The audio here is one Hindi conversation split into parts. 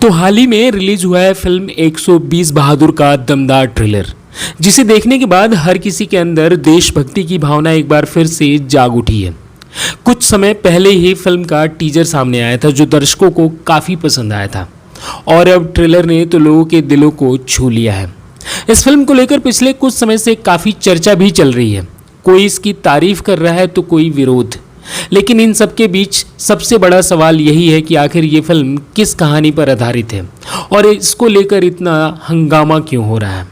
तो हाल ही में रिलीज हुआ है फिल्म 120 बहादुर का दमदार ट्रेलर, जिसे देखने के बाद हर किसी के अंदर देशभक्ति की भावना एक बार फिर से जाग उठी है। कुछ समय पहले ही फिल्म का टीजर सामने आया था जो दर्शकों को काफ़ी पसंद आया था और अब ट्रेलर ने तो लोगों के दिलों को छू लिया है। इस फिल्म को लेकर पिछले कुछ समय से काफ़ी चर्चा भी चल रही है। कोई इसकी तारीफ कर रहा है तो कोई विरोध, लेकिन इन सब के बीच सबसे बड़ा सवाल यही है कि आखिर ये फिल्म किस कहानी पर आधारित है और इसको लेकर इतना हंगामा क्यों हो रहा है।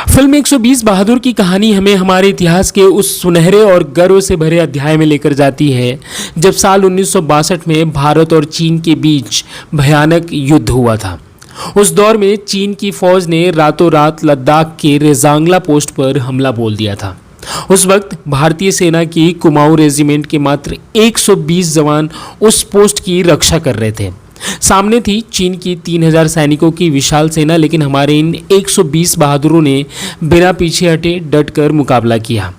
फिल्म 120 बहादुर की कहानी हमें हमारे इतिहास के उस सुनहरे और गर्व से भरे अध्याय में लेकर जाती है जब साल 1962 में भारत और चीन के बीच भयानक युद्ध हुआ था। उस दौर में चीन की फौज ने रातों रात लद्दाख के रेजांगला पोस्ट पर हमला बोल दिया था। उस वक्त भारतीय सेना की कुमाऊं रेजिमेंट के मात्र 120 जवान उस पोस्ट की रक्षा कर रहे थे। सामने थी चीन की 3000 सैनिकों की विशाल सेना, लेकिन हमारे इन 120 बहादुरों ने बिना पीछे हटे डटकर मुकाबला किया।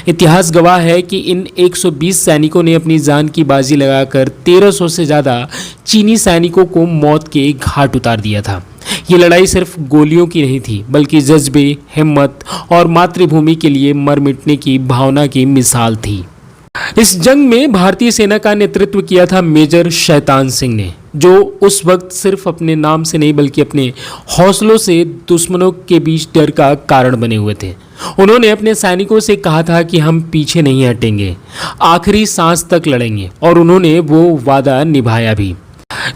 इतिहास गवाह है कि इन 120 सैनिकों ने अपनी जान की बाजी लगाकर 1300 से ज़्यादा चीनी सैनिकों को मौत के घाट उतार दिया था। ये लड़ाई सिर्फ गोलियों की नहीं थी, बल्कि जज्बे, हिम्मत और मातृभूमि के लिए मर मिटने की भावना की मिसाल थी। इस जंग में भारतीय सेना का नेतृत्व किया था मेजर शैतान सिंह ने, जो उस वक्त सिर्फ अपने नाम से नहीं बल्कि अपने हौसलों से दुश्मनों के बीच डर का कारण बने हुए थे। उन्होंने अपने सैनिकों से कहा था कि हम पीछे नहीं हटेंगे, आखिरी सांस तक लड़ेंगे, और उन्होंने वो वादा निभाया भी।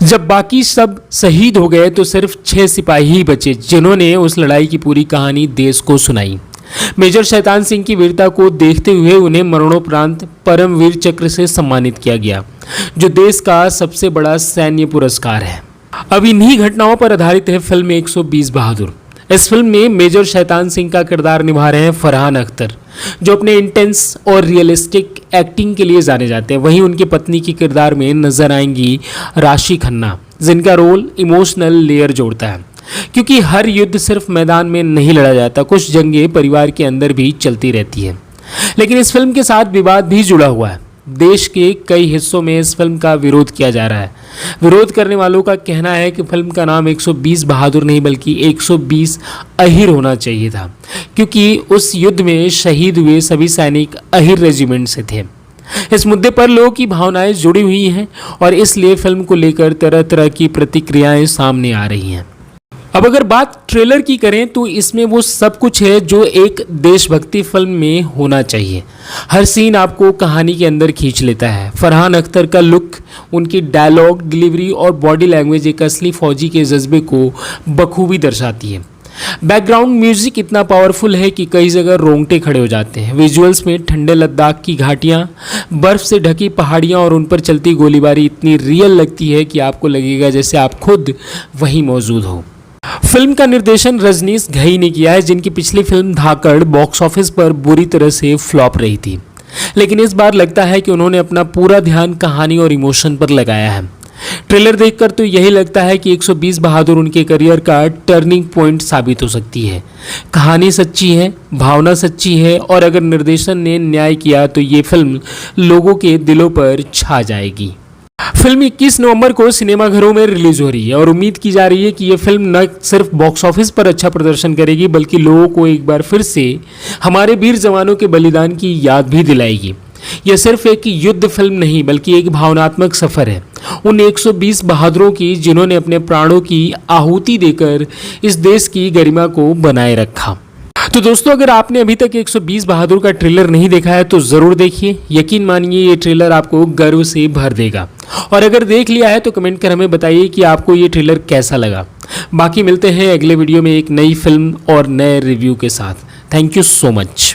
जब बाकी सब शहीद हो गए तो सिर्फ 6 सिपाही ही बचे जिन्होंने उस लड़ाई की पूरी कहानी देश को सुनाई। मेजर शैतान सिंह की वीरता को देखते हुए उन्हें मरणोपरांत परमवीर चक्र से सम्मानित किया गया, जो देश का सबसे बड़ा सैन्य पुरस्कार है। अब इन्हीं घटनाओं पर आधारित है फिल्म 120 बहादुर। इस फिल्म में मेजर शैतान सिंह का किरदार निभा रहे हैं फरहान अख्तर, जो अपने इंटेंस और रियलिस्टिक एक्टिंग के लिए जाने जाते हैं। वहीं उनकी पत्नी के किरदार में नजर आएंगी राशि खन्ना, जिनका रोल इमोशनल लेयर जोड़ता है, क्योंकि हर युद्ध सिर्फ मैदान में नहीं लड़ा जाता, कुछ जंगें परिवार के अंदर भी चलती रहती है। लेकिन इस फिल्म के साथ विवाद भी जुड़ा हुआ है। देश के कई हिस्सों में इस फिल्म का विरोध किया जा रहा है। विरोध करने वालों का कहना है कि फिल्म का नाम 120 बहादुर नहीं बल्कि 120 अहिर होना चाहिए था, क्योंकि उस युद्ध में शहीद हुए सभी सैनिक अहिर रेजिमेंट से थे। इस मुद्दे पर लोगों की भावनाएं जुड़ी हुई हैं और इसलिए फिल्म को लेकर तरह तरह की प्रतिक्रियाएं सामने आ रही हैं। अब अगर बात ट्रेलर की करें तो इसमें वो सब कुछ है जो एक देशभक्ति फिल्म में होना चाहिए। हर सीन आपको कहानी के अंदर खींच लेता है। फरहान अख्तर का लुक, उनकी डायलॉग डिलीवरी और बॉडी लैंग्वेज एक असली फौजी के जज्बे को बखूबी दर्शाती है। बैकग्राउंड म्यूजिक इतना पावरफुल है कि कई जगह रोंगटे खड़े हो जाते हैं। विजुअल्स में ठंडे लद्दाख की घाटियाँ, बर्फ से ढकी पहाड़ियाँ और उन पर चलती गोलीबारी इतनी रियल लगती है कि आपको लगेगा जैसे आप खुद वहीं मौजूद हो। फिल्म का निर्देशन रजनीश घई ने किया है, जिनकी पिछली फिल्म धाकड़ बॉक्स ऑफिस पर बुरी तरह से फ्लॉप रही थी, लेकिन इस बार लगता है कि उन्होंने अपना पूरा ध्यान कहानी और इमोशन पर लगाया है। ट्रेलर देखकर तो यही लगता है कि 120 बहादुर उनके करियर का टर्निंग पॉइंट साबित हो सकती है। कहानी सच्ची है, भावना सच्ची है, और अगर निर्देशन ने न्याय किया तो ये फिल्म लोगों के दिलों पर छा जाएगी। फिल्म 21 नवंबर को सिनेमाघरों में रिलीज हो रही है और उम्मीद की जा रही है कि यह फिल्म न सिर्फ बॉक्स ऑफिस पर अच्छा प्रदर्शन करेगी बल्कि लोगों को एक बार फिर से हमारे वीर जवानों के बलिदान की याद भी दिलाएगी। यह सिर्फ एक युद्ध फिल्म नहीं बल्कि एक भावनात्मक सफर है उन 120 बहादुरों की जिन्होंने अपने प्राणों की आहुति देकर इस देश की गरिमा को बनाए रखा। तो दोस्तों, अगर आपने अभी तक 120 बहादुर का ट्रेलर नहीं देखा है तो ज़रूर देखिए। यकीन मानिए ये ट्रेलर आपको गर्व से भर देगा। और अगर देख लिया है तो कमेंट कर हमें बताइए कि आपको ये ट्रेलर कैसा लगा। बाकी मिलते हैं अगले वीडियो में एक नई फिल्म और नए रिव्यू के साथ। Thank you so much.